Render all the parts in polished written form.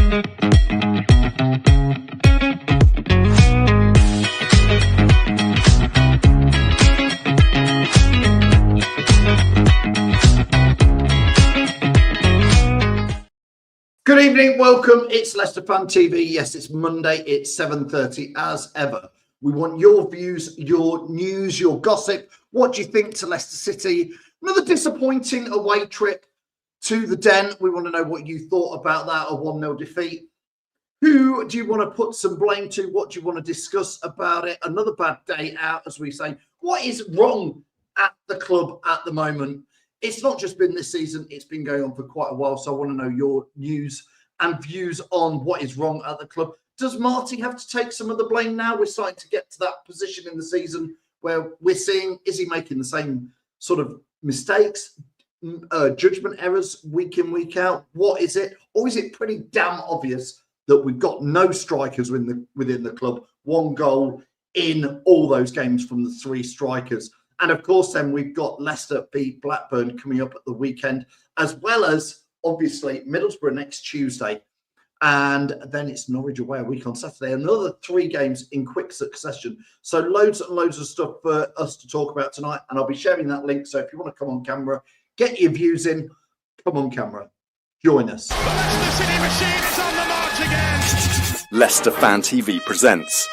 Good evening, welcome. It's Leicester Fan TV. Yes, it's Monday, it's 7:30 as ever. We want your views, your news, your gossip. What do you think to Leicester City? Another disappointing away trip to the Den. We want to know what you thought about that, a 1-0 defeat. Who do you want to put some blame to? What do you want to discuss about it? Another bad day out, as we say. What is wrong at the club at the moment? It's not just been this season, it's been going on for quite a while. So I want to know your news and views on what is wrong at the club. Does Marty have to take some of the blame now? We're starting to get to that position in the season where we're seeing, is he making the same sort of mistakes, judgment errors week in, week out? What is it? Or is it pretty damn obvious that we've got no strikers within the club? One goal in all those games from the three strikers. And of course, then we've got Leicester v Blackburn coming up at the weekend, as well as obviously Middlesbrough next Tuesday. And then it's Norwich away a week on Saturday. Another 3 games in quick succession. So loads and loads of stuff for us to talk about tonight. And I'll be sharing that link. So if you want to come on camera, get your views in, come on camera, join us. The Leicester City machine is on the march again. Leicester Fan TV presents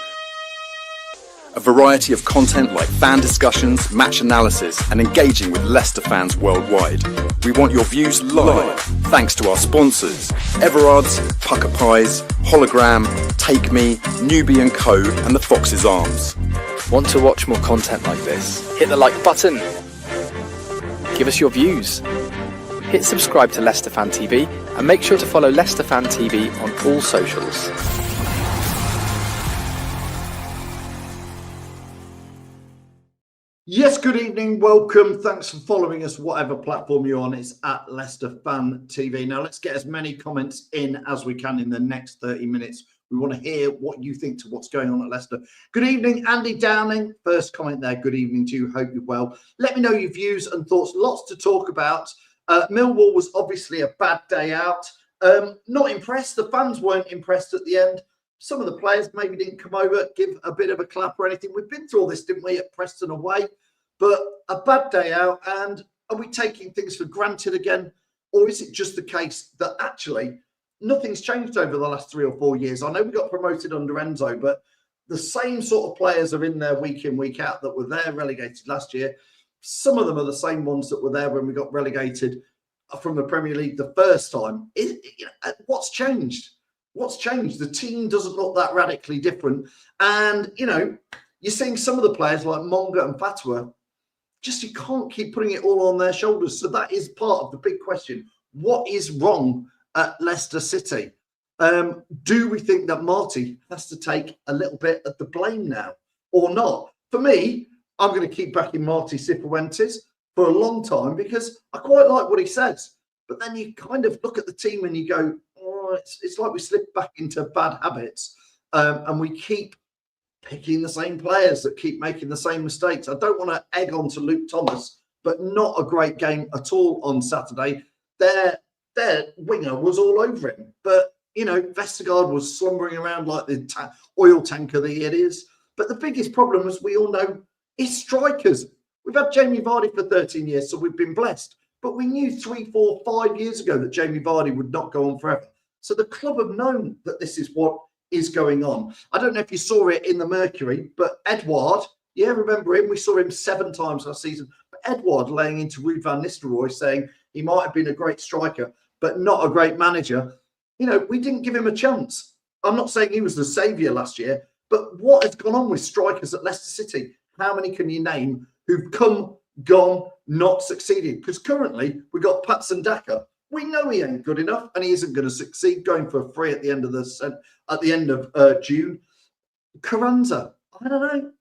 a variety of content like fan discussions, match analysis, and engaging with Leicester fans worldwide. We want your views live, thanks to our sponsors, Everard's, Pucker Pies, Hologram, Take Me, Newbie & Co, and the Fox's Arms. Want to watch more content like this? Hit the like button. Give us your views. Hit subscribe to Leicester Fan TV and make sure to follow Leicester Fan TV on all socials. Yes, good evening, welcome. Thanks for following us, whatever platform you're on. It's at Leicester Fan TV. Now, let's get as many comments in as we can in the next 30 minutes. We want to hear what you think to what's going on at Leicester. Good evening, Andy Downing. First comment there, good evening to you. Hope you're well. Let me know your views and thoughts. Lots to talk about. Millwall was obviously a bad day out. Not impressed. The fans weren't impressed at the end. Some of the players maybe didn't come over, give a bit of a clap or anything. We've been through all this, didn't we, at Preston away? But a bad day out, and are we taking things for granted again? Or is it just the case that actually nothing's changed over the last 3 or 4 years? I know we got promoted under Enzo, but the same sort of players are in there week in, week out that were there relegated last year. Some of them are the same ones that were there when we got relegated from the Premier League the first time. What's changed? What's changed? The team doesn't look that radically different. And, you're seeing some of the players like Monga and Fatwa, you can't keep putting it all on their shoulders. So that is part of the big question. What is wrong at Leicester City? Do we think that Marty has to take a little bit of the blame now or not? For me, I'm going to keep backing Marty Cifuentes for a long time because I quite like what he says. But then you kind of look at the team and you go, it's like we slip back into bad habits and we keep picking the same players that keep making the same mistakes. I don't want to egg on to Luke Thomas, but not a great game at all on Saturday. Their winger was all over him. But, Vestergaard was slumbering around like the oil tanker that it is. But the biggest problem, as we all know, is strikers. We've had Jamie Vardy for 13 years, so we've been blessed. But we knew 3, 4, 5 years ago that Jamie Vardy would not go on forever. So the club have known that this is what is going on. I don't know if you saw it in the Mercury, but Edouard, remember him? We saw him 7 times last season. But Edouard laying into Ruud van Nistelrooy saying he might have been a great striker, but not a great manager. We didn't give him a chance. I'm not saying he was the saviour last year, but what has gone on with strikers at Leicester City? How many can you name who've come, gone, not succeeded? Because currently we've got Patson Daka. We know he ain't good enough, and he isn't going to succeed. Going for free at the end of June. Carranza, I don't know.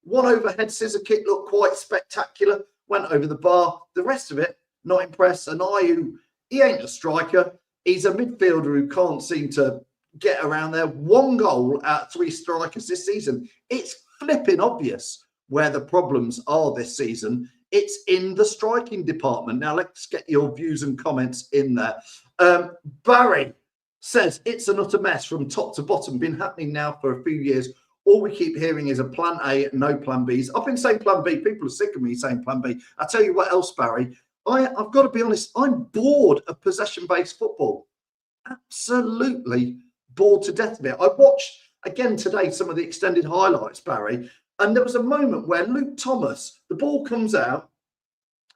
One overhead scissor kick looked quite spectacular. Went over the bar. The rest of it, not impressed. And Ayew, he ain't a striker. He's a midfielder who can't seem to get around there. 1 goal out of 3 strikers this season. It's flipping obvious where the problems are this season. It's in the striking department. Now, let's get your views and comments in there. Barry, says it's an utter mess from top to bottom, been happening now for a few years. All we keep hearing is a plan A, no plan Bs. I've been saying plan B. People are sick of me saying plan B. I tell you what else, Barry. I've got to be honest. I'm bored of possession-based football. Absolutely bored to death of it. I watched again today some of the extended highlights, Barry, and there was a moment where Luke Thomas, the ball comes out.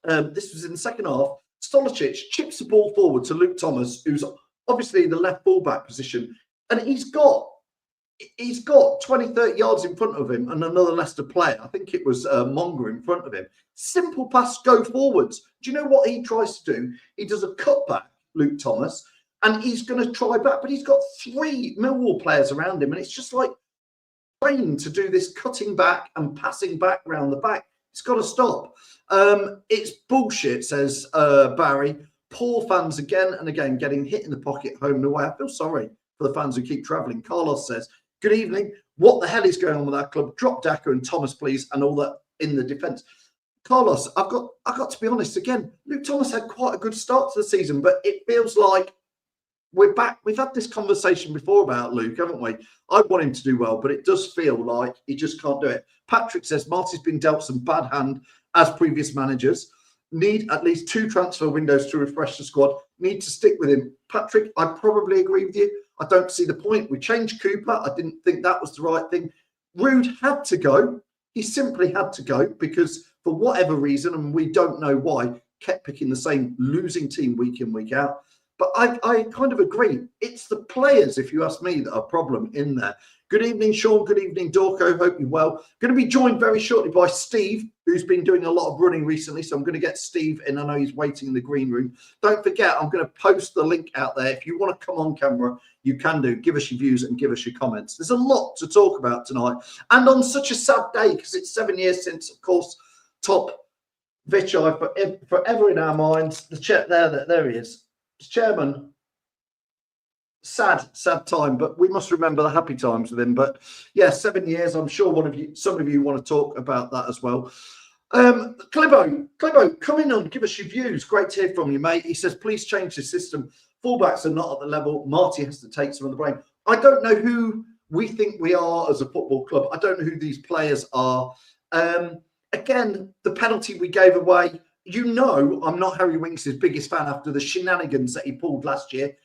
This was in the second half. Stolicic chips the ball forward to Luke Thomas, who's obviously in the left fullback position, and he's got 20, 30 yards in front of him and another Leicester player. I think it was Monger in front of him. Simple pass, go forwards. Do you know what he tries to do? He does a cutback, Luke Thomas, and he's going to try back, but he's got 3 Millwall players around him, and it's just like trained to do this cutting back and passing back round the back. It's got to stop. It's bullshit, says Barry. Poor fans again and again getting hit in the pocket home and away. I feel sorry for the fans who keep travelling. Carlos says, good evening. What the hell is going on with that club? Drop Daka and Thomas, please, and all that in the defence. Carlos, I've got to be honest again. Luke Thomas had quite a good start to the season, but it feels like we're back. We've had this conversation before about Luke, haven't we? I want him to do well, but it does feel like he just can't do it. Patrick says Marty's been dealt some bad hand as previous managers. Need at least 2 transfer windows to refresh the squad. Need to stick with him. Patrick, I probably agree with you. I don't see the point. We changed Cooper. I didn't think that was the right thing. Rude had to go. He simply had to go because for whatever reason, and we don't know why, kept picking the same losing team week in, week out. But I kind of agree. It's the players, if you ask me, that are a problem in there. Good evening, Sean. Good evening, Dorco. Hope you're well. Going to be joined very shortly by Steve, who's been doing a lot of running recently. So I'm going to get Steve in. I know he's waiting in the green room. Don't forget, I'm going to post the link out there. If you want to come on camera, you can do. Give us your views and give us your comments. There's a lot to talk about tonight. And on such a sad day, because it's 7 years since, of course, Top Vichai forever in our minds. The chat there he is. Chairman, sad time, but we must remember the happy times with him. But yeah, 7 years. I'm sure some of you want to talk about that as well. Clibbo, come in and give us your views. Great to hear from you, mate. He says, please change the system. Fullbacks are not at the level. Marty has to take some of the blame. I don't know who we think we are as a football club. I don't know who these players are. Again, the penalty we gave away. You know, I'm not Harry Winks' biggest fan after the shenanigans that he pulled last year.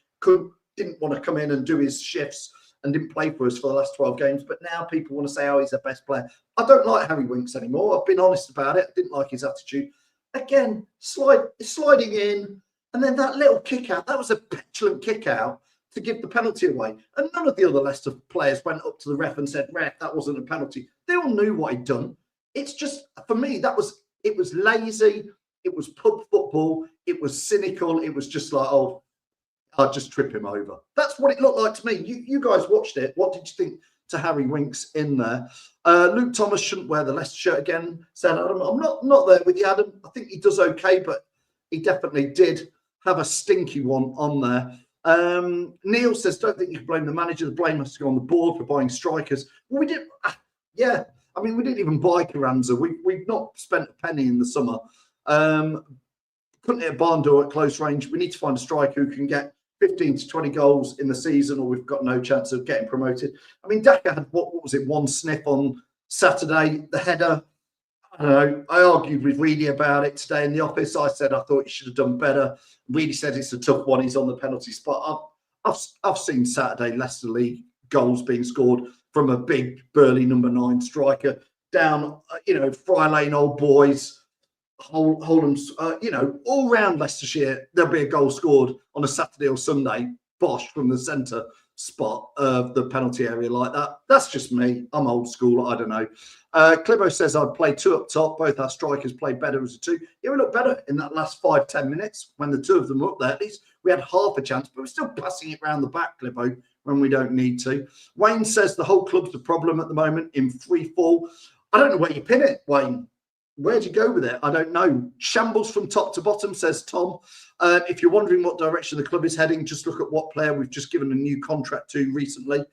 Didn't want to come in and do his shifts and didn't play for us for the last 12 games. But now people want to say, oh, he's the best player. I don't like Harry Winks anymore. I've been honest about it. I didn't like his attitude. Again, sliding in. And then that little kick out, that was a petulant kick out to give the penalty away. And none of the other Leicester players went up to the ref and said, ref, that wasn't a penalty. They all knew what he'd done. It's just, for me, it was lazy. It was pub football. It was cynical. It was just like, oh, I'll just trip him over. That's what it looked like to me. You guys watched it. What did you think to Harry Winks in there? Luke Thomas shouldn't wear the Leicester shirt again, said Adam. I'm not there with you, Adam. I think he does okay, but he definitely did have a stinky one on there. Neil says, don't think you can blame the manager. The blame has to go on the board for buying strikers. Well, we did. Yeah. I mean, we didn't even buy Carranza. We've not spent a penny in the summer. Couldn't hit a barn door at close range. We need to find a striker who can get 15 to 20 goals in the season, or we've got no chance of getting promoted. I mean, Daka had, what was it, 1 sniff on Saturday. The header, I don't know. I argued with Reedy about it today in the office. I said I thought he should have done better. Reedy said it's a tough one. He's on the penalty spot. I've seen Saturday Leicester League goals being scored from a big, burly number 9 striker down, Fry Lane old boys, Holland's, all round Leicestershire, there'll be a goal scored on a Saturday or Sunday, bosh, from the centre spot of the penalty area like that. That's just me. I'm old school. I don't know. Clibbo says I'd play 2 up top. Both our strikers played better as a 2. Yeah, we looked better in that last 5-10 minutes when the 2 of them were up there. At least we had half a chance, but we're still passing it round the back, Clibbo, when we don't need to. Wayne says the whole club's the problem at the moment in free fall. I don't know where you pin it, Wayne. Where'd you go with it? I don't know. Shambles from top to bottom, says Tom. If you're wondering what direction the club is heading, just look at what player we've just given a new contract to recently.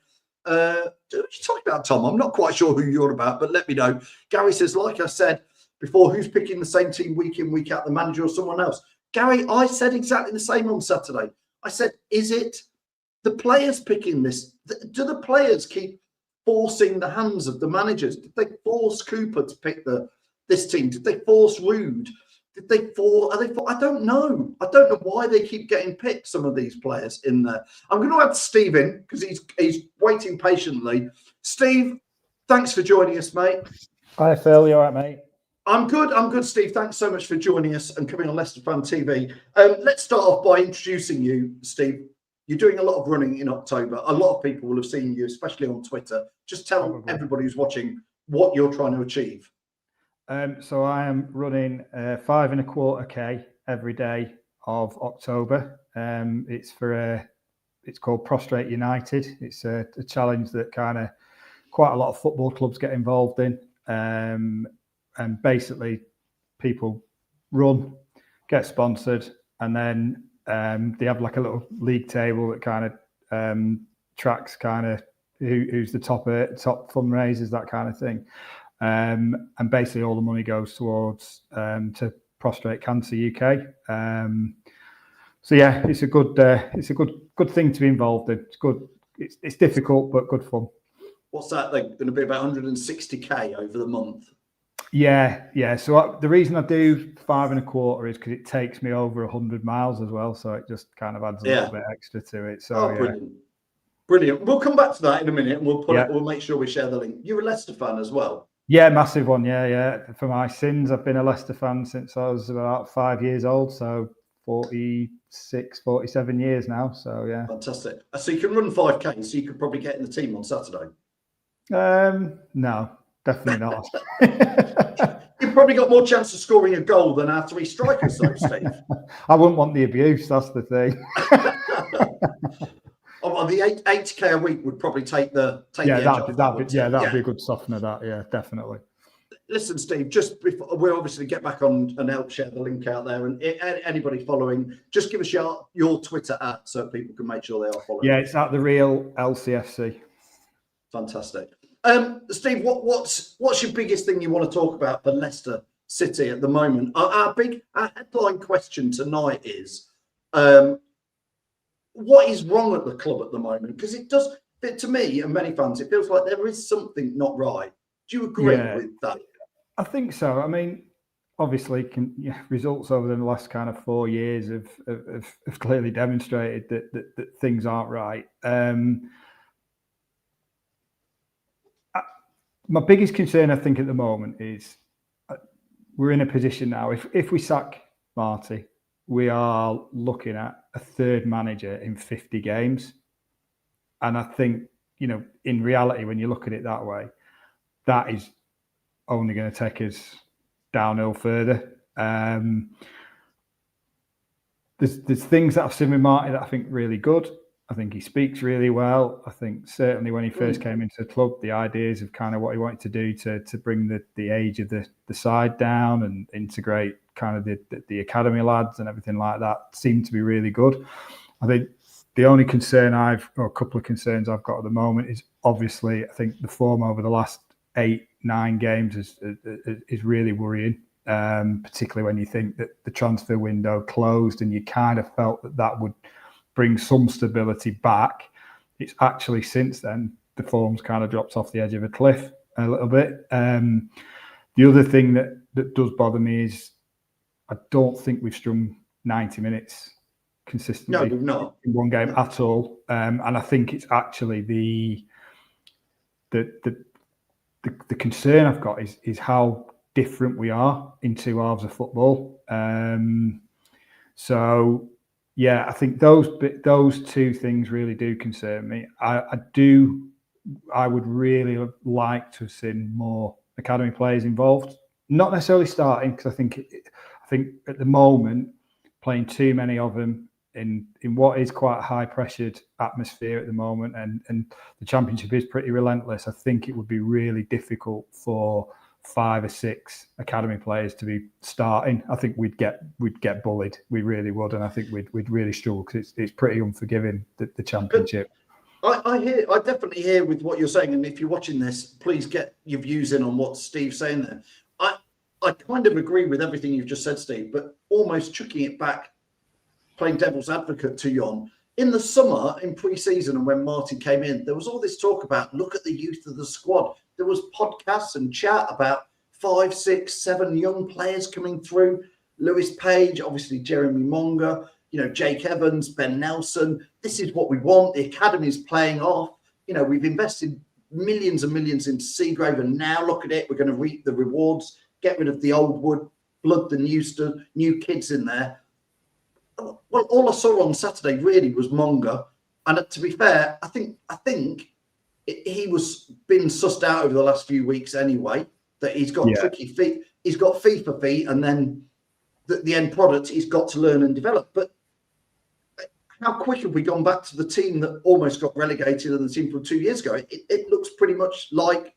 What you talking about, Tom? I'm not quite sure who you're about, but let me know. Gary says, like I said before, who's picking the same team week in, week out, the manager or someone else? Gary, I said exactly the same on Saturday. I said, is it the players picking this? Do the players keep forcing the hands of the managers? Did they force Cooper to pick this team? Did they force Rude? Did they force? I don't know. I don't know why they keep getting picked. Some of these players in there. I'm going to add Steve in because he's waiting patiently. Steve, thanks for joining us, mate. Hi, Phil. You all right, mate? I'm good, Steve. Thanks so much for joining us and coming on Leicester Fan TV. Let's start off by introducing you, Steve. You're doing a lot of running in October. A lot of people will have seen you, especially on Twitter. Just tell everybody who's watching what you're trying to achieve. So I am running 5.25K every day of October. It's called Prostate United. It's a challenge that kind of quite a lot of football clubs get involved in. And basically people run, get sponsored, and then they have like a little league table that kind of tracks kind of who's the top fundraisers, that kind of thing. And basically all the money goes towards to Prostate Cancer UK. So yeah, it's a good thing to be involved in. It's good. It's difficult but good fun. What's that? They're going to be about 160k over the month. Yeah. So the reason I do 5.25 is because it takes me over 100 miles as well. So it just kind of adds a little bit extra to it. So brilliant. We'll come back to that in a minute, and we'll make sure we share the link. You're a Leicester fan as well. Yeah, massive one. Yeah. For my sins, I've been a Leicester fan since I was about 5 years old. So 46, 47 years now. So yeah. Fantastic. So you can run 5K. So you could probably get in the team on Saturday. No. Definitely not. You've probably got more chance of scoring a goal than our three strikers, though, Steve. I wouldn't want the abuse. That's the thing. The 8K a week would probably take the edge off. That'd be a good softener. That, yeah, definitely. Listen, Steve. Just before we'll obviously get back on and help share the link out there, and anybody following, just give us your Twitter so people can make sure they are following. Yeah, it's at the real LCFC. Fantastic. Steve, what's your biggest thing you want to talk about for Leicester City at the moment? Our headline question tonight is, what is wrong at the club at the moment? Because it does, to me and many fans, it feels like there is something not right. Do you agree with that? I think so. I mean, obviously, results over the last kind of 4 years have clearly demonstrated that things aren't right. My biggest concern, I think, at the moment is we're in a position now. If we sack Marty, we are looking at a third manager in 50 games. And I think, in reality, when you look at it that way, that is only going to take us downhill further. There's things that I've seen with Marty that I think really good. I think he speaks really well. I think certainly when he first came into the club, the ideas of kind of what he wanted to do to bring the age of the side down and integrate kind of the academy lads and everything like that seemed to be really good. I think the only concern or a couple of concerns I've got at the moment is obviously I think the form over the last 8-9 games is really worrying, particularly when you think that the transfer window closed and you kind of felt that would bring some stability back. It's actually since then the form's kind of dropped off the edge of a cliff a little bit. The other thing that does bother me is I don't think we've strung 90 minutes consistently in one game at all. And I think it's actually the concern I've got is how different we are in two halves of football. So yeah, I think those two things really do concern me. I would really like to have seen more academy players involved, not necessarily starting, because I think at the moment playing too many of them in what is quite a high pressured atmosphere at the moment, and the Championship is pretty relentless. I think it would be really difficult for 5 or 6 academy players to be starting. I think we'd get bullied. We really would, and I think we'd really struggle because it's pretty unforgiving, the Championship. I definitely hear with what you're saying, and if you're watching this, please get your views in on what Steve's saying there. I kind of agree with everything you've just said, Steve, but almost chucking it back, playing devil's advocate to Jon, in the summer, in pre-season, and when Martin came in, there was all this talk about, look at the youth of the squad. There was podcasts and chat about 5, 6, 7 young players coming through. Lewis Page, obviously Jeremy Monga, Jake Evans, Ben Nelson. This is what we want. The academy's playing off. We've invested millions and millions into Seagrave, and now look at it. We're going to reap the rewards, get rid of the old wood, blood the new kids in there. Well, all I saw on Saturday really was Monga. And to be fair, I think he was been sussed out over the last few weeks anyway, that he's got tricky feet. He's got FIFA feet, and then the end product he's got to learn and develop. But how quick have we gone back to the team that almost got relegated and the team from 2 years ago? It looks pretty much like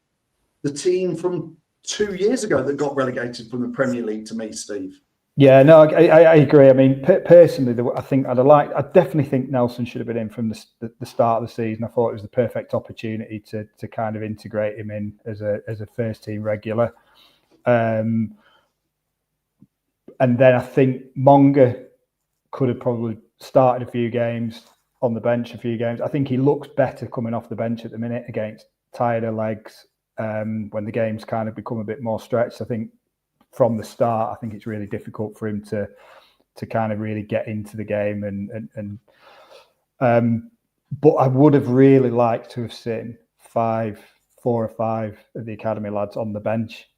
the team from 2 years ago that got relegated from the Premier League to me, Steve. Yeah, no, I agree. I mean, personally, I definitely think Nelson should have been in from the start of the season. I thought it was the perfect opportunity to kind of integrate him in as a first team regular. And then I think Monga could have probably started a few games, on the bench a few games. I think he looks better coming off the bench at the minute against tireder legs when the game's kind of become a bit more stretched. I think from the start, I think it's really difficult for him to kind of really get into the game. But I would have really liked to have seen 4 or 5 of the academy lads on the bench,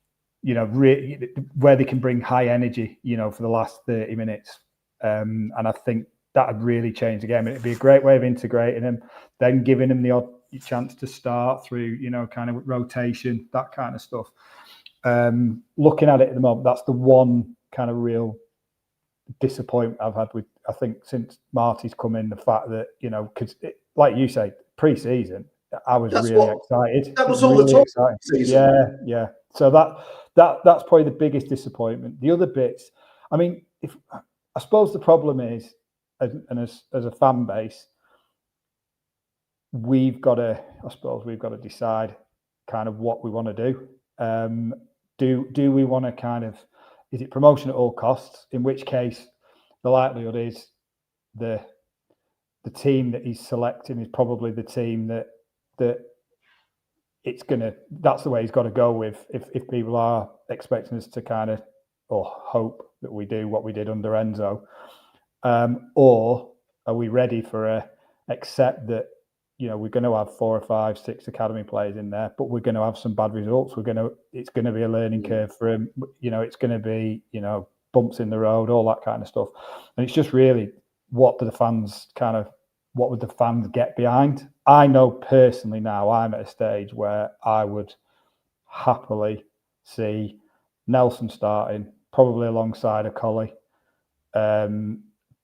where they can bring high energy, for the last 30 minutes. And I think that would really change the game. It'd be a great way of integrating him, then giving him the odd chance to start through, kind of rotation, that kind of stuff. Looking at it at the moment, that's the one kind of real disappointment I've had with, I think, since Marty's come in, the fact that, because like you say, pre-season, I was excited. That was all the talk. Yeah. So that's probably the biggest disappointment. The other bits, I mean, I suppose the problem is, as a fan base, we've got to decide kind of what we want to do. Do we want to kind of, is it promotion at all costs? In which case, the likelihood is the team that he's selecting is probably the team that that's the way he's got to go with. If people are expecting us to kind of, or hope that we do what we did under Enzo, or are we ready for accept that, we're going to have 4 or 5, 6 academy players in there, but we're going to have some bad results. It's going to be a learning curve for him. It's going to be, bumps in the road, all that kind of stuff. And it's just really, what would the fans get behind? I know personally now I'm at a stage where I would happily see Nelson starting, probably alongside a Collie.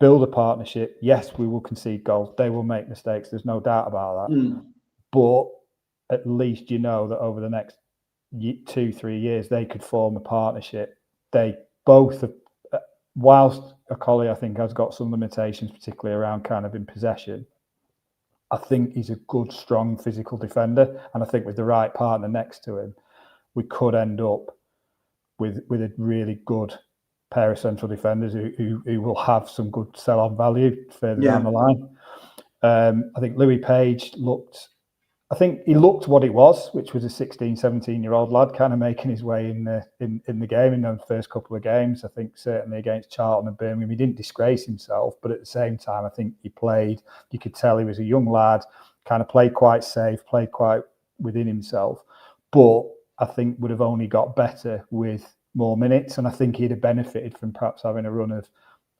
Build a partnership. Yes, we will concede goals. They will make mistakes. There's no doubt about that. But at least that over the next 2-3 years, they could form a partnership. They both, whilst Akoli, I think, has got some limitations, particularly around kind of in possession, I think he's a good, strong physical defender. And I think with the right partner next to him, we could end up with a really good pair of central defenders who will have some good sell-on value further down the line. I think Louis Page looked what he was, which was a 16, 17-year-old lad kind of making his way in the game in the first couple of games. I think certainly against Charlton and Birmingham, he didn't disgrace himself, but at the same time, I think you could tell he was a young lad, kind of played quite safe, played quite within himself, but I think would have only got better with more minutes. And I think he'd have benefited from perhaps having a run of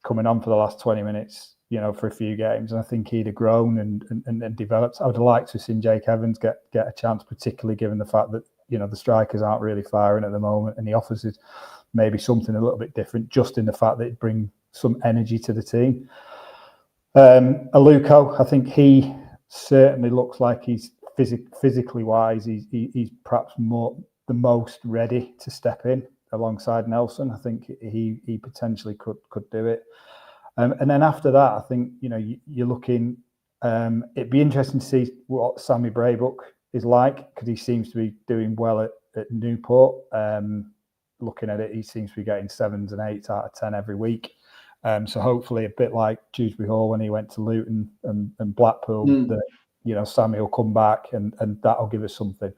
coming on for the last 20 minutes, for a few games. And I think he'd have grown and developed. I would have liked to have seen Jake Evans get a chance, particularly given the fact that, the strikers aren't really firing at the moment, and he offers it maybe something a little bit different, just in the fact that it brings some energy to the team. Aluko, I think he certainly looks like he's physically wise. He's perhaps the most ready to step in alongside Nelson. I think he potentially could do it. And then after that, I think, you're looking, it'd be interesting to see what Sammy Braybook is like, because he seems to be doing well at Newport. Looking at it, he seems to be getting 7s and 8s out of 10 every week. So hopefully, a bit like Dewsbury Hall when he went to Luton and Blackpool, that Sammy will come back and that'll give us something.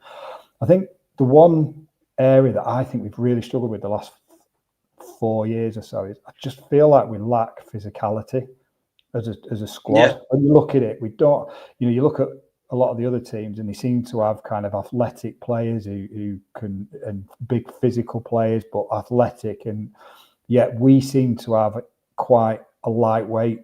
I think the one area that I think we've really struggled with the last 4 years or so is I just feel like we lack physicality as a squad. Yeah. When you look at it, we don't. You look at a lot of the other teams, and they seem to have kind of athletic players who can, and big physical players, but athletic, and yet we seem to have quite a lightweight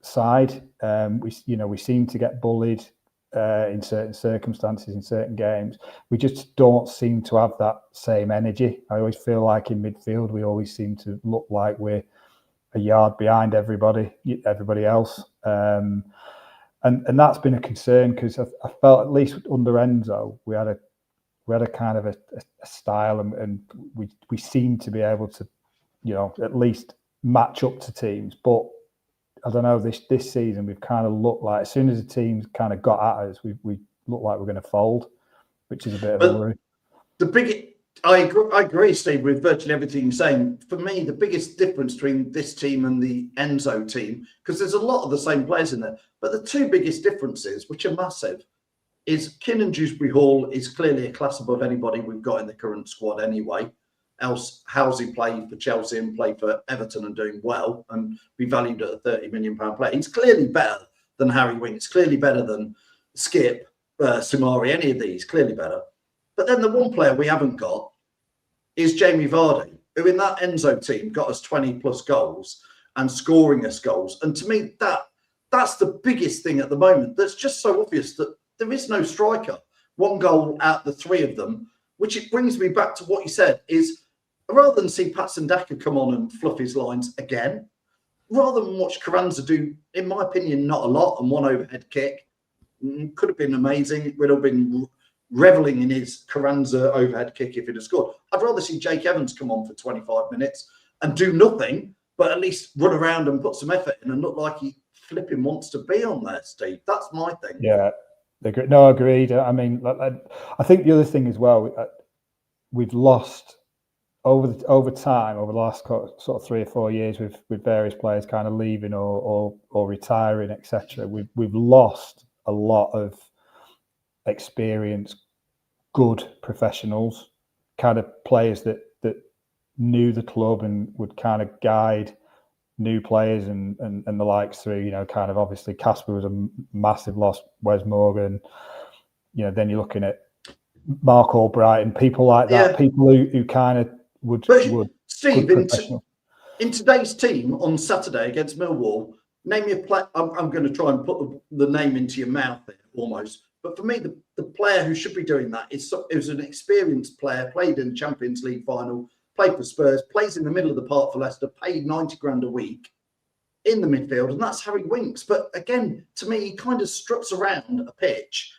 side. We seem to get bullied in certain circumstances, in certain games. We just don't seem to have that same energy. I always feel like in midfield, we always seem to look like we're a yard behind everybody else. And that's been a concern, because I felt, at least under Enzo, we had a kind of a style, and we seem to be able to, at least match up to teams. But I don't know, this season we've kind of looked like, as soon as the teams kind of got at us, we look like we're going to fold, which is a bit of a worry. I agree, Steve, with virtually everything you're saying. For me, the biggest difference between this team and the Enzo team, because there's a lot of the same players in there, but the two biggest differences, which are massive, is Kiernan Dewsbury Hall is clearly a class above anybody we've got in the current squad anyway. Else, how's he played for Chelsea and played for Everton and doing well and be valued at a £30 million player? He's clearly better than Harry Winks, clearly better than Skip, Samari, any of these, clearly better. But then the one player we haven't got is Jamie Vardy, who in that Enzo team got us 20 plus goals and scoring us goals. And to me, that's the biggest thing at the moment. That's just so obvious, that there is no striker. One goal out the three of them, which it brings me back to what you said, is rather than see Patson Daka come on and fluff his lines again, rather than watch Carranza do, in my opinion, not a lot, and one overhead kick, could have been amazing. We'd have been reveling in his Carranza overhead kick if he'd have scored. I'd rather see Jake Evans come on for 25 minutes and do nothing, but at least run around and put some effort in and look like he flipping wants to be on there, Steve. That's my thing. Yeah, no, agreed. I mean, I think the other thing as well, we've lost over time, over the last sort of 3 or 4 years, with various players kind of leaving or retiring, etc. We've lost a lot of experienced, good professionals, kind of players that knew the club and would kind of guide new players and the likes through, kind of, obviously Casper was a massive loss, Wes Morgan, then you're looking at Mark Albright and people like that, people who kind of would Steve, in today's team on Saturday against Millwall, name me a player. I'm going to try and put the name into your mouth there almost. But for me, the player who should be doing that is an experienced player, played in the Champions League final, played for Spurs, plays in the middle of the park for Leicester, paid 90 grand a week in the midfield, and that's Harry Winks. But again, to me, he kind of struts around a pitch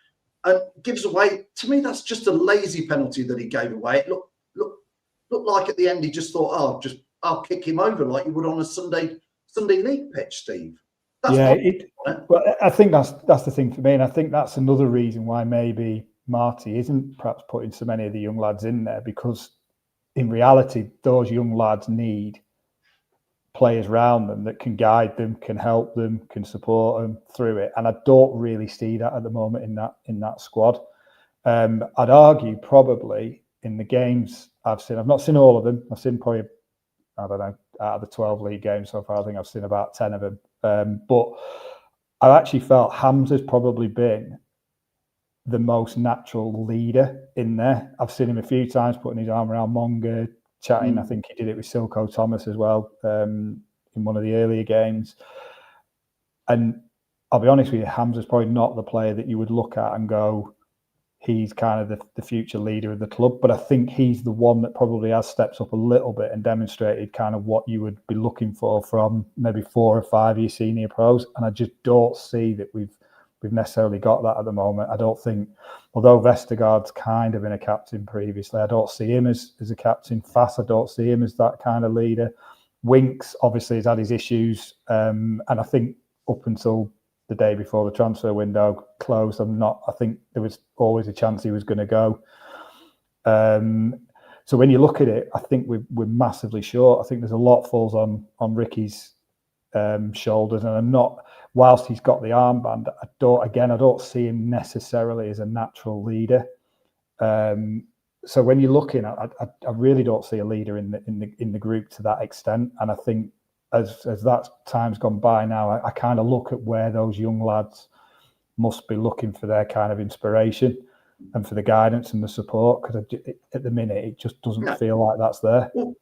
and gives away. To me, that's just a lazy penalty that he gave away. It looked like at the end he just thought, I'll kick him over like you would on a Sunday league pitch, Steve. Well, I think that's the thing for me, and I think that's another reason why maybe Marty isn't perhaps putting so many of the young lads in there, because in reality, those young lads need players around them that can guide them, can help them, can support them through it, and I don't really see that at the moment in that squad. I'd argue probably in the games I've seen, I've not seen all of them. I've seen probably, I don't know, out of the 12 league games so far, I think I've seen about 10 of them. But I've actually felt Hamza's probably been the most natural leader in there. I've seen him a few times putting his arm around Monga, chatting. I think he did it with Silko Thomas as well in one of the earlier games. And I'll be honest with you, Hamza's probably not the player that you would look at and go, he's kind of the future leader of the club. But I think he's the one that probably has stepped up a little bit and demonstrated kind of what you would be looking for from maybe 4 or 5 of your senior pros. And I just don't see that we've necessarily got that at the moment. I don't think, although Vestergaard's kind of been a captain previously, I don't see him as a captain. Fass, I don't see him as that kind of leader. Winks obviously has had his issues. And I think up until the day before the transfer window closed, I think there was always a chance he was going to go. So when you look at it, I think we're massively short. I think there's a lot falls on Ricky's shoulders. And I'm not, whilst he's got the armband, I don't see him necessarily as a natural leader. So when you're looking at, I really don't see a leader in the group to that extent. And I think as that time's gone by now, I kind of look at where those young lads must be looking for their kind of inspiration and for the guidance and the support, because at the minute it just doesn't feel like that's there. Well,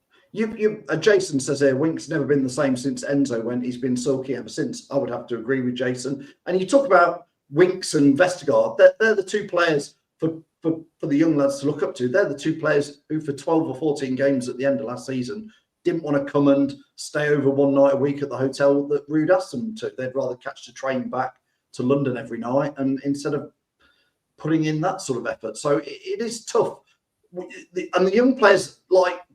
Jason says here, Wink's never been the same since Enzo went. He's been sulky ever since. I would have to agree with Jason. And you talk about Winks and Vestergaard. They're the two players for the young lads to look up to. They're the two players who, for 12 or 14 games at the end of last season, didn't want to come and stay over one night a week at the hotel that Ruud asked them to. They'd rather catch the train back to London every night, and instead of putting in that sort of effort. So it is tough. And the young players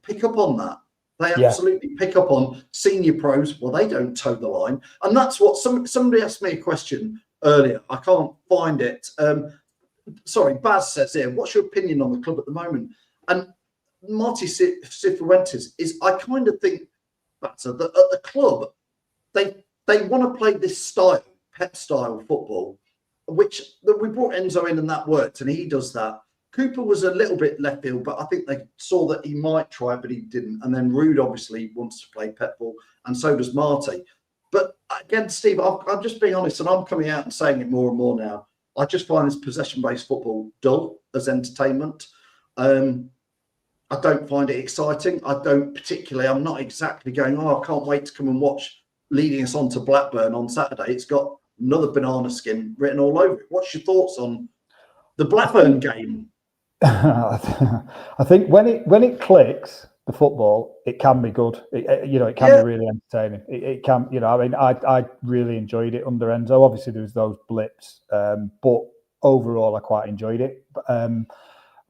pick up on that. They absolutely pick up on senior pros. Well, they don't toe the line. And that's what somebody asked me a question earlier. I can't find it. Sorry, Baz says here, what's your opinion on the club at the moment? And Marty Cifuentes is, I kind of think that at the club, they want to play this style, Pep style football, which we brought Enzo in and that worked, and he does that. Cooper was a little bit left field, but I think they saw that he might try, but he didn't. And then Ruud obviously wants to play Pep ball, and so does Marty. But again, Steve, I'm just being honest, and I'm coming out and saying it more and more now. I just find this possession-based football dull as entertainment. I don't find it exciting. I'm not exactly going, I can't wait to come and watch leading us on to Blackburn on Saturday. It's got another banana skin written all over it. What's your thoughts on the Blackburn game? I think when it clicks, the football, it can be good. It can be really entertaining. It can, I really enjoyed it under Enzo. Obviously, there was those blips, but overall, I quite enjoyed it.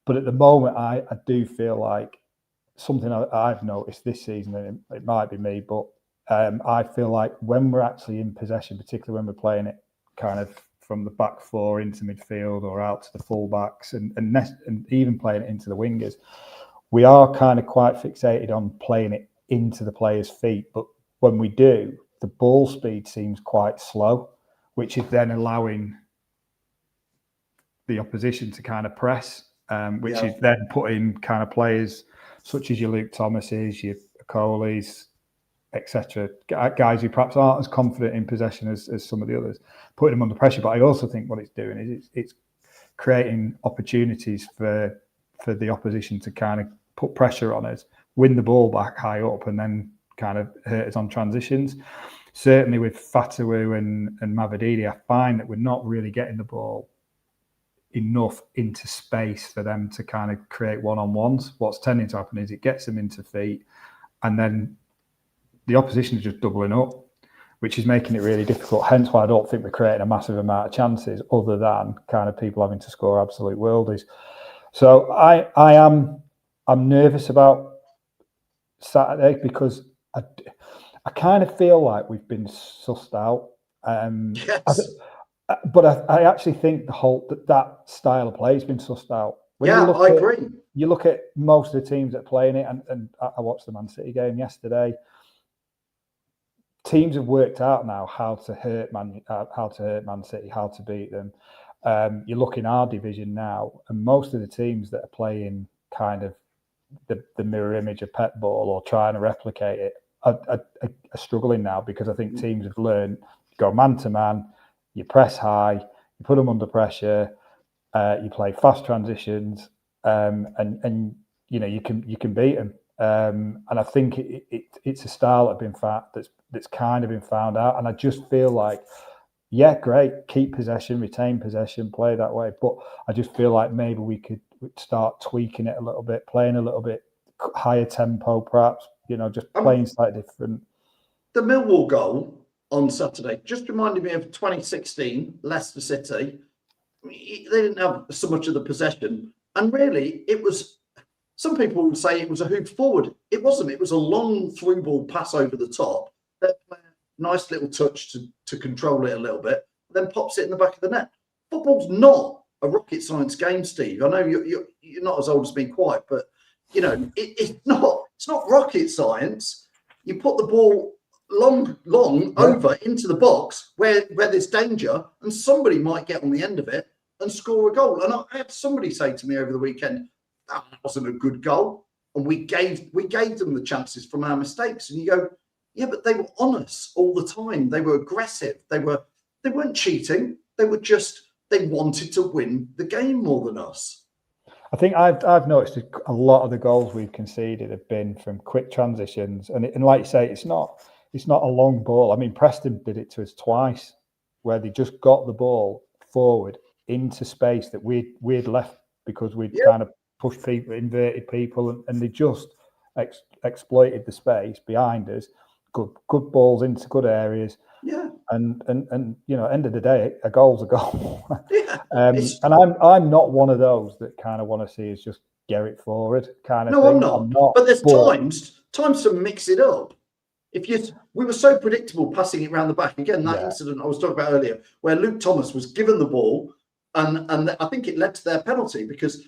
But at the moment, I do feel like something I've noticed this season, and it might be me, but I feel like when we're actually in possession, particularly when we're playing it kind of from the back four into midfield or out to the full-backs and even playing it into the wingers, we are kind of quite fixated on playing it into the players' feet. But when we do, the ball speed seems quite slow, which is then allowing the opposition to kind of press, which is then putting kind of players such as your Luke Thomases, your Coleys, etc., guys who perhaps aren't as confident in possession as some of the others, putting them under pressure. But I also think what it's doing is it's creating opportunities for the opposition to kind of put pressure on us, win the ball back high up, and then kind of hurt us on transitions. Certainly with Fatawu and Mavididi, I find that we're not really getting the ball enough into space for them to kind of create one-on-ones. What's tending to happen is it gets them into feet, and then the opposition is just doubling up, which is making it really difficult. Hence why I don't think we're creating a massive amount of chances other than kind of people having to score absolute worldies. So I'm nervous about Saturday because I kind of feel like we've been sussed out. But I actually think that style of play has been sussed out. I agree. You look at most of the teams that are playing it, and I watched the Man City game yesterday. Teams have worked out now how to hurt Man City, how to beat them. You look in our division now, and most of the teams that are playing kind of the mirror image of Pep ball or trying to replicate it are struggling now, because I think teams have learned to go man to man. You press high, you put them under pressure, you play fast transitions, and you can beat them. And I think it's a style that's kind of been found out. And I just feel like, great, keep possession, retain possession, play that way. But I just feel like maybe we could start tweaking it a little bit, playing a little bit higher tempo, perhaps. Just playing slightly different. The Millwall goal on Saturday just reminded me of 2016 Leicester City. They didn't have so much of the possession, and really it was, some people would say it was a hoop forward. It wasn't. It was a long through ball pass over the top. Nice little touch to control it a little bit, then pops it in the back of the net. Football's not a rocket science game, Steve. I know you're not as old as me quite, but it's not rocket science. You put the ball long over into the box where there's danger, and somebody might get on the end of it and score a goal. And I had somebody say to me over the weekend, that wasn't a good goal, and we gave them the chances from our mistakes. And you go, yeah, but they were on us all the time. They were aggressive. They weren't cheating. They wanted to win the game more than us. I think I've noticed a lot of the goals we've conceded have been from quick transitions, and like you say, it's not a long ball. I mean, Preston did it to us twice, where they just got the ball forward into space that we'd left because we'd kind of pushed people, inverted people, and they just exploited the space behind us. Good balls into good areas. Yeah. And end of the day, a goal's a goal. Yeah. And I'm not one of those that kind of want to see us just get it forward kind of no, thing. I'm not. But there's times to mix it up. We were so predictable passing it around the back. Again, that incident I was talking about earlier, where Luke Thomas was given the ball, and I think it led to their penalty because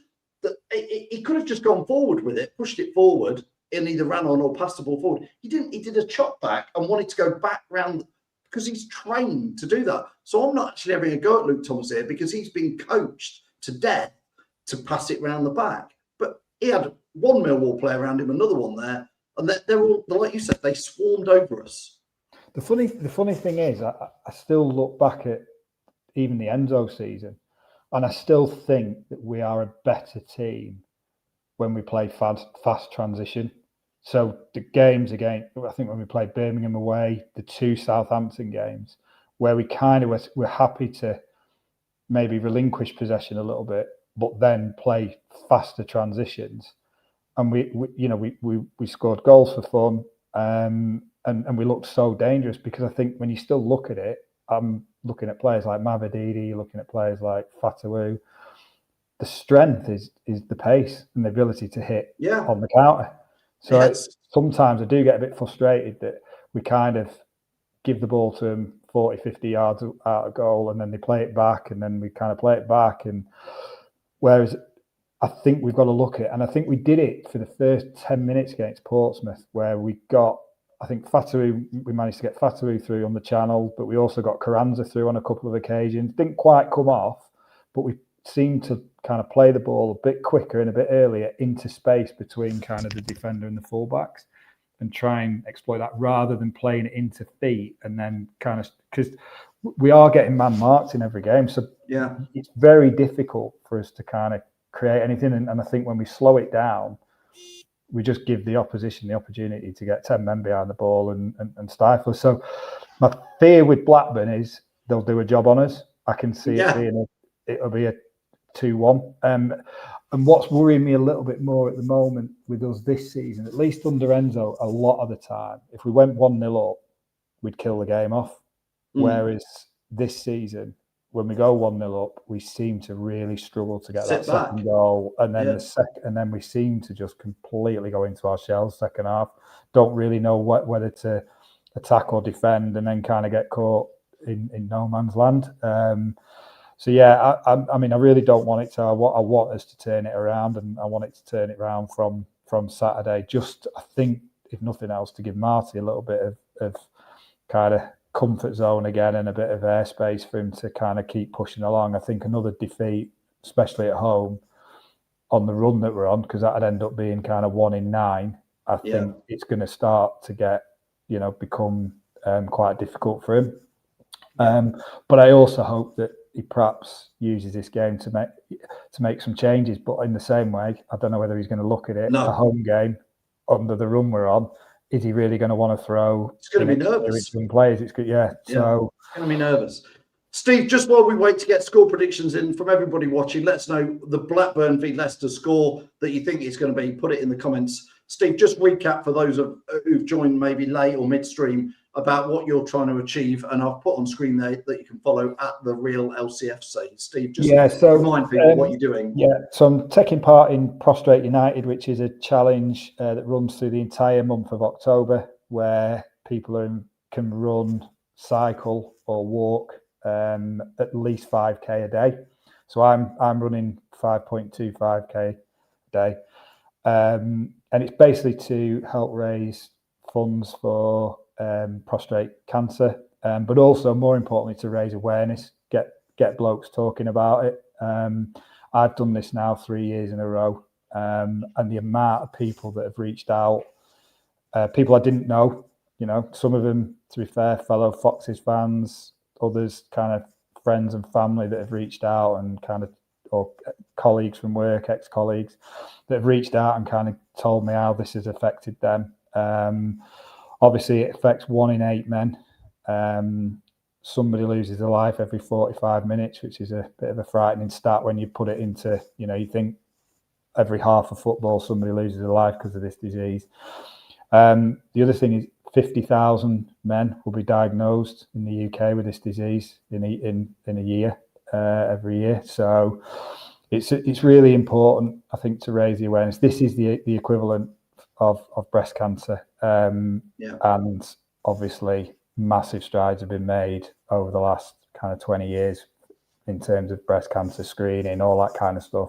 he could have just gone forward with it, pushed it forward, and either ran on or passed the ball forward. He didn't. He did a chop back and wanted to go back round because he's trained to do that. So I'm not actually having a go at Luke Thomas here because he's been coached to death to pass it round the back. But he had one Millwall player around him, another one there, and they're all, like you said, they swarmed over us. The funny thing is, I still look back at even the Enzo season, and I still think that we are a better team when we play fast transition. So the games again, I think when we played Birmingham away, the 2 Southampton games, where we kind of we're happy to maybe relinquish possession a little bit, but then play faster transitions, and we scored goals for fun, and we looked so dangerous because I think when you still look at it, I'm looking at players like Mavididi, looking at players like Fatawu. The strength is the pace and the ability to hit on the counter. So sometimes I do get a bit frustrated that we kind of give the ball to them 40, 50 yards out of goal, and then they play it back, and then we kind of play it back. And whereas I think we've got to look at it, and I think we did it for the first 10 minutes against Portsmouth, where we got, I think we managed to get Fatawu through on the channel, but we also got Carranza through on a couple of occasions. Didn't quite come off, but we seemed to kind of play the ball a bit quicker and a bit earlier into space between kind of the defender and the fullbacks, and try and exploit that rather than playing it into feet and then kind of, because we are getting man marked in every game. So it's very difficult for us to kind of create anything. And I think when we slow it down, we just give the opposition the opportunity to get 10 men behind the ball and stifle us. So my fear with Blackburn is they'll do a job on us. I can see it'll be a 2-1. And what's worrying me a little bit more at the moment with us this season, at least under Enzo, a lot of the time, if we went 1-0 up, we'd kill the game off. Whereas this season, when we go 1-0 up, we seem to really struggle to get that second goal, and then and then we seem to just completely go into our shells second half. Don't really know whether to attack or defend, and then kind of get caught in no man's land. So I mean, I really don't want it to. I want us to turn it around, and I want it to turn it around from Saturday. Just, I think, if nothing else, to give Marty a little bit of kind of comfort zone again and a bit of airspace for him to kind of keep pushing along. I think another defeat, especially at home, on the run that we're on, because that'd end up being kind of 1 in 9. I think it's going to start to get, become quite difficult for him. But I also hope that he perhaps uses this game to make some changes. But in the same way, I don't know whether he's going to look at it a home game under the run we're on. Is he really going to want to throw? It's going to be nervous. Players, it's good, So it's going to be nervous. Steve, just while we wait to get score predictions in from everybody watching, let us know the Blackburn v Leicester score that you think it's going to be. Put it in the comments. Steve, just recap for those who've joined maybe late or midstream about what you're trying to achieve, and I've put on screen there that you can follow at the Real LCFC. Steve, just remind people what you're doing. Yeah, so I'm taking part in Prostate United, which is a challenge that runs through the entire month of October, where people can run, cycle, or walk at least 5k a day. So I'm running 5.25k a day, and it's basically to help raise funds for prostate cancer, but also more importantly to raise awareness, get blokes talking about it. I've done this now 3 years in a row, and the amount of people that have reached out, people I didn't know, some of them, to be fair, fellow Foxes fans, others kind of friends and family that have reached out and or colleagues from work, ex-colleagues that have reached out and kind of told me how this has affected them. Obviously, it affects 1 in 8 men. Somebody loses their life every 45 minutes, which is a bit of a frightening stat when you put it into, you think every half of football somebody loses their life because of this disease. The other thing is 50,000 men will be diagnosed in the UK with this disease in a year, every year. So it's really important, I think, to raise the awareness. This is the equivalent of breast cancer, and obviously massive strides have been made over the last kind of 20 years in terms of breast cancer screening, all that kind of stuff.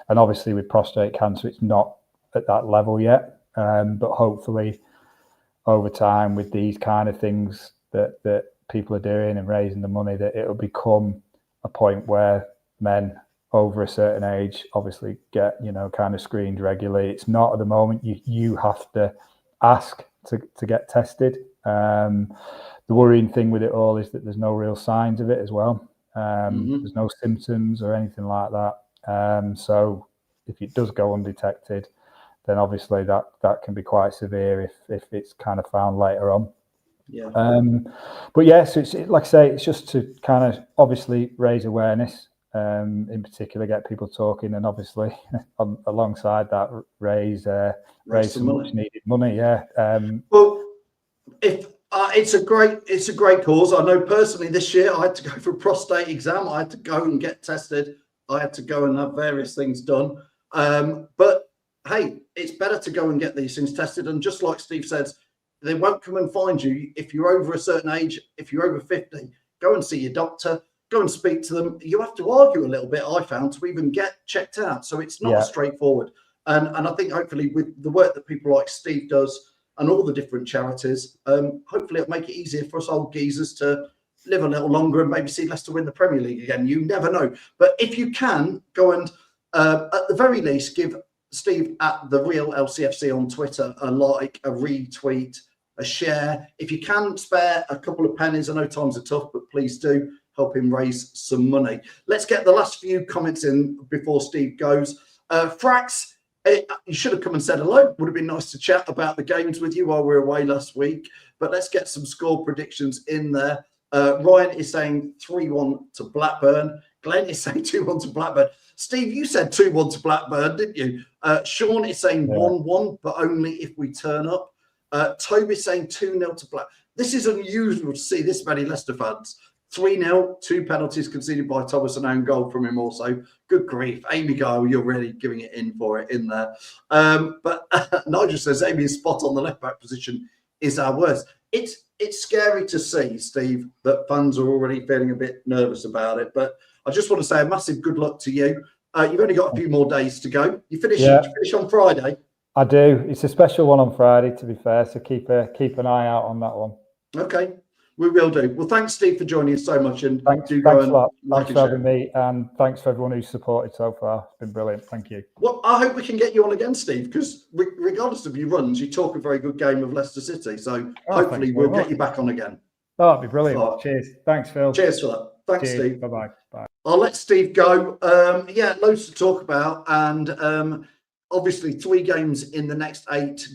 And obviously with prostate cancer, it's not at that level yet, but hopefully over time with these kind of things that people are doing and raising the money, that it'll become a point where men over a certain age obviously get, kind of screened regularly. It's not at the moment. You have to ask to get tested. The worrying thing with it all is that there's no real signs of it as well. There's no symptoms or anything like that. So if it does go undetected, then obviously that can be quite severe if it's kind of found later on. Yeah. But yeah, so it's like I say, it's just to kind of obviously raise awareness, in particular, get people talking, and obviously alongside that, raise some much needed money. Yeah. Well, if it's a great cause. I know personally this year I had to go for a prostate exam. I had to go and get tested. I had to go and have various things done. But hey, it's better to go and get these things tested. And just like Steve says, they won't come and find you if you're over a certain age. If you're over 50, go and see your doctor. Go and speak to them. You have to argue a little bit, I found, to even get checked out. So it's not straightforward. And I think hopefully with the work that people like Steve does and all the different charities, hopefully it'll make it easier for us old geezers to live a little longer and maybe see Leicester win the Premier League again. You never know. But if you can, go and at the very least give Steve at The Real LCFC on Twitter a like, a retweet, a share. If you can spare a couple of pennies, I know times are tough, but please do help him raise some money. Let's get the last few comments in before Steve goes. Frax, you should have come and said hello. Would have been nice to chat about the games with you while we were away last week. But let's get some score predictions in there. Ryan is saying 3-1 to Blackburn. Glenn is saying 2-1 to Blackburn. Steve, you said 2-1 to Blackburn, didn't you? Sean is saying 1-1, but only if we turn up. Toby's saying 2-0 to Blackburn. This is unusual to see this many Leicester fans. 3-0, 2 penalties conceded by Thomas, and own goal from him also. Good grief. Amy Guile, you're really giving it in for it in there. But Nigel says Amy's spot on the left-back position is our worst. It's scary to see, Steve, that fans are already feeling a bit nervous about it. But I just want to say a massive good luck to you. You've only got a few more days to go. You finish on Friday? I do. It's a special one on Friday, to be fair, so keep an eye out on that one. Okay. We will do. Well, thanks, Steve, for joining us so much. And thanks a lot. Thanks for having me, and thanks for everyone who's supported so far. It's been brilliant. Thank you. Well, I hope we can get you on again, Steve, because regardless of your runs, you talk a very good game of Leicester City. So hopefully we'll get you back on again. Oh, that'd be brilliant. Cheers. Thanks, Phil. Cheers for that. Thanks, Steve. Bye-bye. Bye. I'll let Steve go. Loads to talk about. And obviously 3 games in the next 8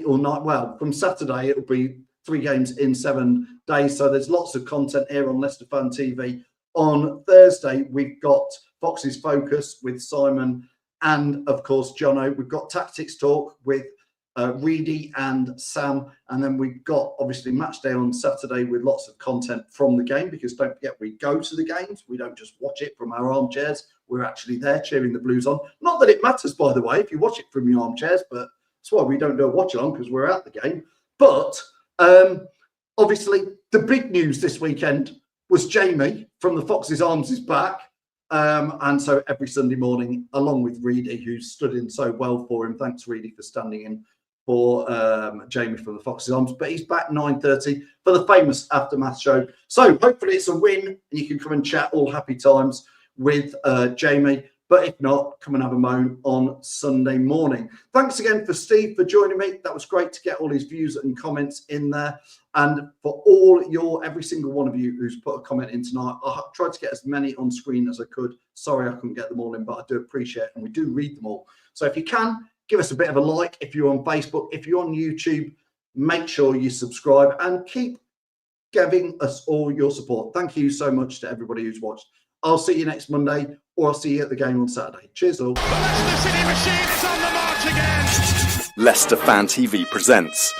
or 9. Well, from Saturday, it'll be 3 games in 7 days. So there's lots of content here on Leicester Fan TV. On Thursday, we've got Fox's Focus with Simon and, of course, Jono. We've got Tactics Talk with Reedy and Sam. And then we've got, obviously, Match Day on Saturday with lots of content from the game, because don't forget, we go to the games. We don't just watch it from our armchairs. We're actually there cheering the Blues on. Not that it matters, by the way, if you watch it from your armchairs, but that's why we don't do a watch-along, because we're at the game. But obviously, the big news this weekend was Jamie from the Fox's Arms is back. And so every Sunday morning, along with Reedy, who's stood in so well for him. Thanks, Reedy, for standing in for Jamie from the Fox's Arms, but he's back 9:30 for the famous Aftermath show. So hopefully it's a win and you can come and chat all happy times with Jamie. But if not, come and have a moan on Sunday morning. Thanks again for Steve for joining me. That was great to get all his views and comments in there. And for every single one of you who's put a comment in tonight, I tried to get as many on screen as I could. Sorry I couldn't get them all in, but I do appreciate it and we do read them all. So if you can, give us a bit of a like. If you're on Facebook, if you're on YouTube, make sure you subscribe and keep giving us all your support. Thank you so much to everybody who's watched. I'll see you next Monday, or I'll see you at the game on Saturday. Cheers all. The Leicester City machine is on the march again. Leicester Fan TV presents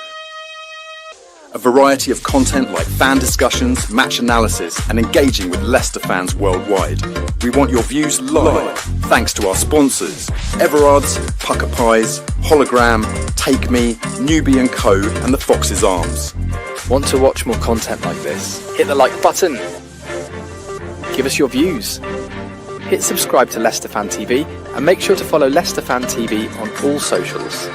a variety of content like fan discussions, match analysis, and engaging with Leicester fans worldwide. We want your views live, thanks to our sponsors, Everard's, Pucker Pies, Hologram, Take Me, Newbie & Co, and the Fox's Arms. Want to watch more content like this? Hit the like button. Give us your views. Hit subscribe to Leicester Fan TV and make sure to follow Leicester Fan TV on all socials.